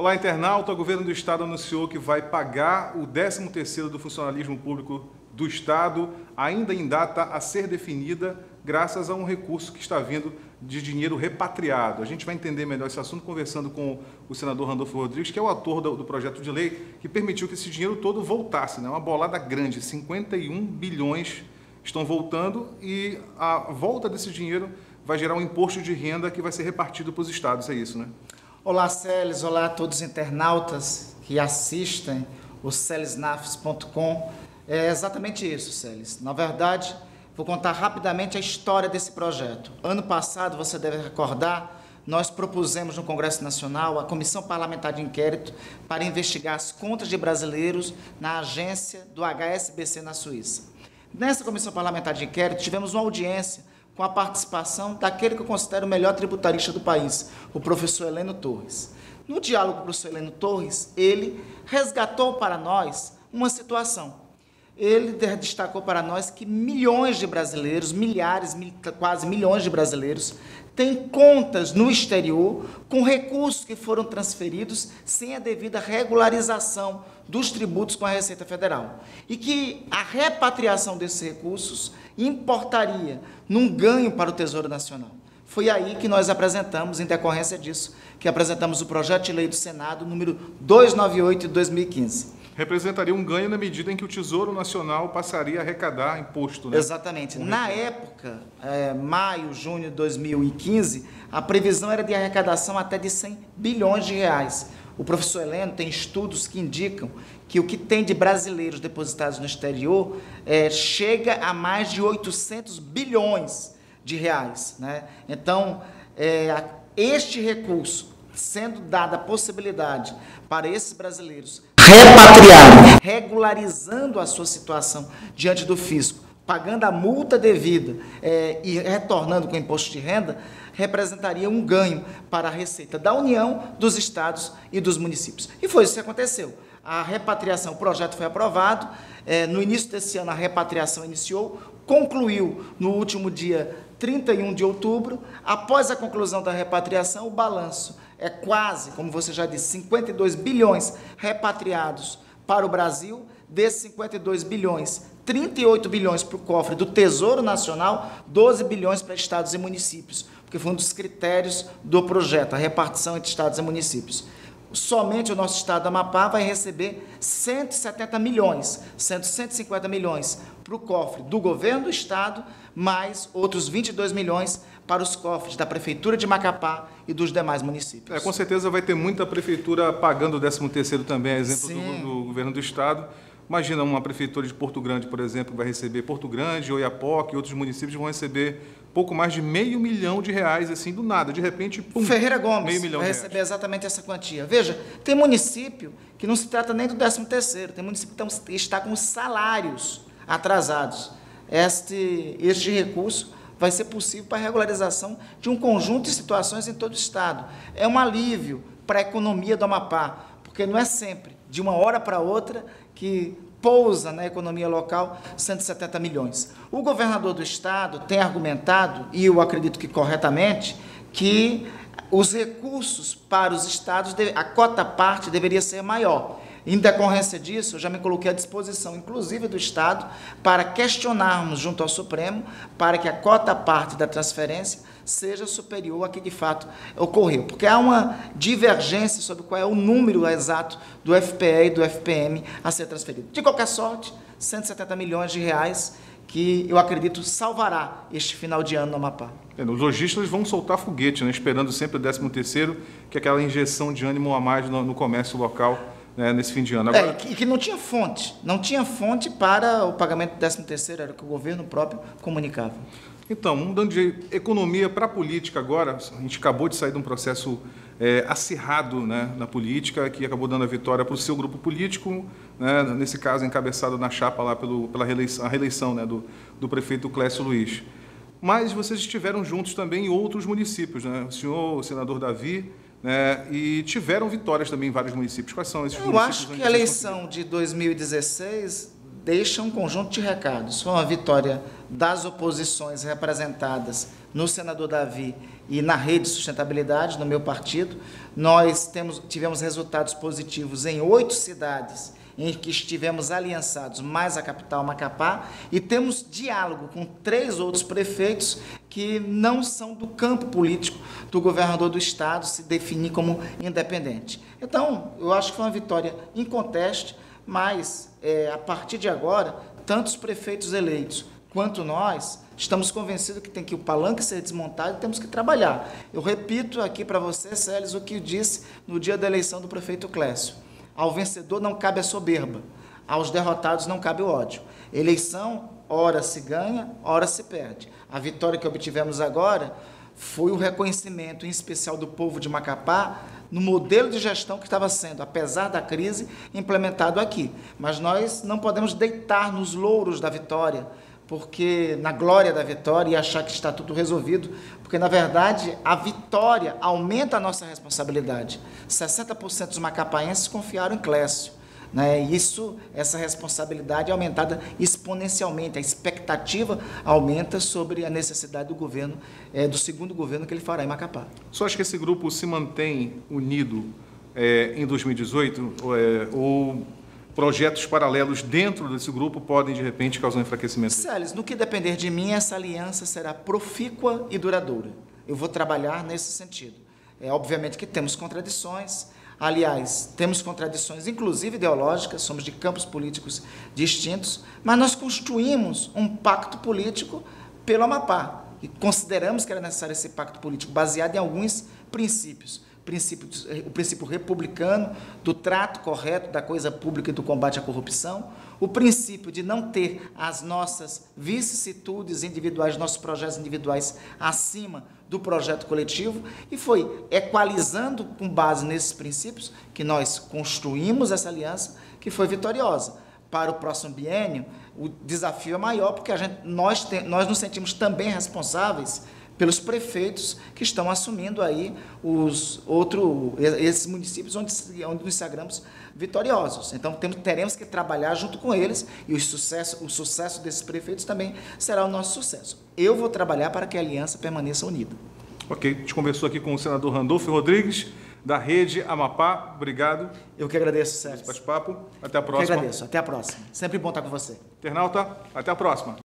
Olá, internauta. O governo do Estado anunciou que vai pagar o 13º do funcionalismo público do Estado, ainda em data a ser definida, graças a um recurso que está vindo de dinheiro repatriado. A gente vai entender melhor esse assunto conversando com o senador Randolfo Rodrigues, que é o autor do projeto de lei que permitiu que esse dinheiro todo voltasse, né? Uma bolada grande, 51 bilhões estão voltando, e a volta desse dinheiro vai gerar um imposto de renda que vai ser repartido para os estados, é isso, né? Olá, Celes, olá a todos os internautas que assistem o celesnafs.com. É exatamente isso, Celes. Na verdade, vou contar rapidamente a história desse projeto. Ano passado, você deve recordar, nós propusemos no Congresso Nacional a Comissão Parlamentar de Inquérito para investigar as contas de brasileiros na agência do HSBC na Suíça. Nessa Comissão Parlamentar de Inquérito, tivemos uma audiência com a participação daquele que eu considero o melhor tributarista do país, o professor Heleno Torres. No diálogo com o professor Heleno Torres, ele resgatou para nós uma situação. Ele destacou para nós que milhões de brasileiros, milhares, quase milhões de brasileiros, têm contas no exterior com recursos que foram transferidos sem a devida regularização dos tributos com a Receita Federal. E que a repatriação desses recursos importaria num ganho para o Tesouro Nacional. Foi aí que nós apresentamos, em decorrência disso, que apresentamos o projeto de lei do Senado, número 298 de 2015. Representaria um ganho na medida em que o Tesouro Nacional passaria a arrecadar imposto, né? Exatamente. Na época, maio, junho de 2015, a previsão era de arrecadação até de 100 bilhões de reais. O professor Heleno tem estudos que indicam que o que tem de brasileiros depositados no exterior chega a mais de 800 bilhões de reais, né? Então, este recurso, sendo dada a possibilidade para esses brasileiros repatriarem, regularizando a sua situação diante do fisco, pagando a multa devida e retornando com o imposto de renda, representaria um ganho para a Receita da União, dos estados e dos municípios. E foi isso que aconteceu. A repatriação, o projeto foi aprovado, no início desse ano a repatriação iniciou, concluiu no último dia 31 de outubro. Após a conclusão da repatriação, o balanço é quase, como você já disse, 52 bilhões repatriados para o Brasil. Desses 52 bilhões, 38 bilhões para o cofre do Tesouro Nacional, 12 bilhões para estados e municípios, porque foi um dos critérios do projeto, a repartição entre estados e municípios. Somente o nosso estado do Amapá vai receber 170 milhões, 150 milhões para o cofre do governo do estado, mais outros 22 milhões para os cofres da Prefeitura de Macapá e dos demais municípios. Com certeza vai ter muita prefeitura pagando o 13º também, a exemplo do governo do estado. Imagina uma prefeitura de Porto Grande, por exemplo, vai receber Porto Grande, Oiapoque e outros municípios vão receber pouco mais de R$500 milhão, assim, do nada, de repente, pum, Ferreira Gomes R$500 milhão vai receber exatamente essa quantia. Veja, tem município que não se trata nem do 13º, tem município que está com os salários atrasados. Este recurso vai ser possível para a regularização de um conjunto de situações em todo o estado. É um alívio para a economia do Amapá, porque não é sempre, de uma hora para outra, que pousa na economia local 170 milhões. O governador do estado tem argumentado, e eu acredito que corretamente, que os recursos para os estados, a cota-parte deveria ser maior. Em decorrência disso, eu já me coloquei à disposição, inclusive do Estado, para questionarmos junto ao Supremo, para que a cota-parte da transferência seja superior a que de fato ocorreu. Porque há uma divergência sobre qual é o número exato do FPE e do FPM a ser transferido. De qualquer sorte, 170 milhões de reais que eu acredito salvará este final de ano no Amapá. Os lojistas vão soltar foguete, né, esperando sempre o 13º, que é aquela injeção de ânimo a mais no comércio local, né, nesse fim de ano. Agora, que não tinha fonte para o pagamento do 13º, era o que o governo próprio comunicava. Então, mudando de economia para a política agora, a gente acabou de sair de um processo acirrado, né, na política, que acabou dando a vitória para o seu grupo político, né, nesse caso encabeçado na chapa lá pela reeleição, né, do prefeito Clécio Luiz. Mas vocês estiveram juntos também em outros municípios, né? O senhor, o senador Davi, né, e tiveram vitórias também em vários municípios. Quais são esses municípios? Eu acho que a eleição de 2016 deixa um conjunto de recados. Foi uma vitória das oposições representadas no senador Davi e na Rede Sustentabilidade, no meu partido. Nós tivemos resultados positivos em 8 cidades em que estivemos aliançados, mais a capital Macapá, e temos diálogo com 3 outros prefeitos que não são do campo político do governador do estado se definir como independente. Então, eu acho que foi uma vitória inconteste, mas a partir de agora, tanto os prefeitos eleitos quanto nós, estamos convencidos que tem que o palanque ser desmontado e temos que trabalhar. Eu repito aqui para você, Célis, o que eu disse no dia da eleição do prefeito Clécio. Ao vencedor não cabe a soberba, aos derrotados não cabe o ódio. Eleição, ora se ganha, ora se perde. A vitória que obtivemos agora foi o reconhecimento, em especial do povo de Macapá, no modelo de gestão que estava sendo, apesar da crise, implementado aqui. Mas nós não podemos deitar nos louros da vitória, porque na glória da vitória e achar que está tudo resolvido, porque, na verdade, a vitória aumenta a nossa responsabilidade. 60% dos macapaenses confiaram em Clécio, né? Essa responsabilidade é aumentada exponencialmente, a expectativa aumenta sobre a necessidade do governo, do segundo governo que ele fará em Macapá. Só acha que esse grupo se mantém unido em 2018 ou projetos paralelos dentro desse grupo podem, de repente, causar um enfraquecimento? Célis, no que depender de mim, essa aliança será profícua e duradoura. Eu vou trabalhar nesse sentido. Obviamente que temos contradições, aliás, temos contradições, inclusive ideológicas, somos de campos políticos distintos, mas nós construímos um pacto político pelo Amapá e consideramos que era necessário esse pacto político baseado em alguns princípios. O princípio republicano do trato correto da coisa pública e do combate à corrupção, o princípio de não ter as nossas vicissitudes individuais, nossos projetos individuais acima do projeto coletivo, e foi equalizando com base nesses princípios que nós construímos essa aliança que foi vitoriosa. Para o próximo biênio, o desafio é maior, porque nós nos sentimos também responsáveis pelos prefeitos que estão assumindo aí esses municípios onde nos sagramos vitoriosos. Então, teremos que trabalhar junto com eles e o sucesso desses prefeitos também será o nosso sucesso. Eu vou trabalhar para que a aliança permaneça unida. Ok, a gente conversou aqui com o senador Randolfo Rodrigues, da Rede Amapá. Obrigado. Eu que agradeço, Sérgio. Bate-papo. Até a próxima. Eu que agradeço. Até a próxima. Sempre bom estar com você. Internauta, até a próxima.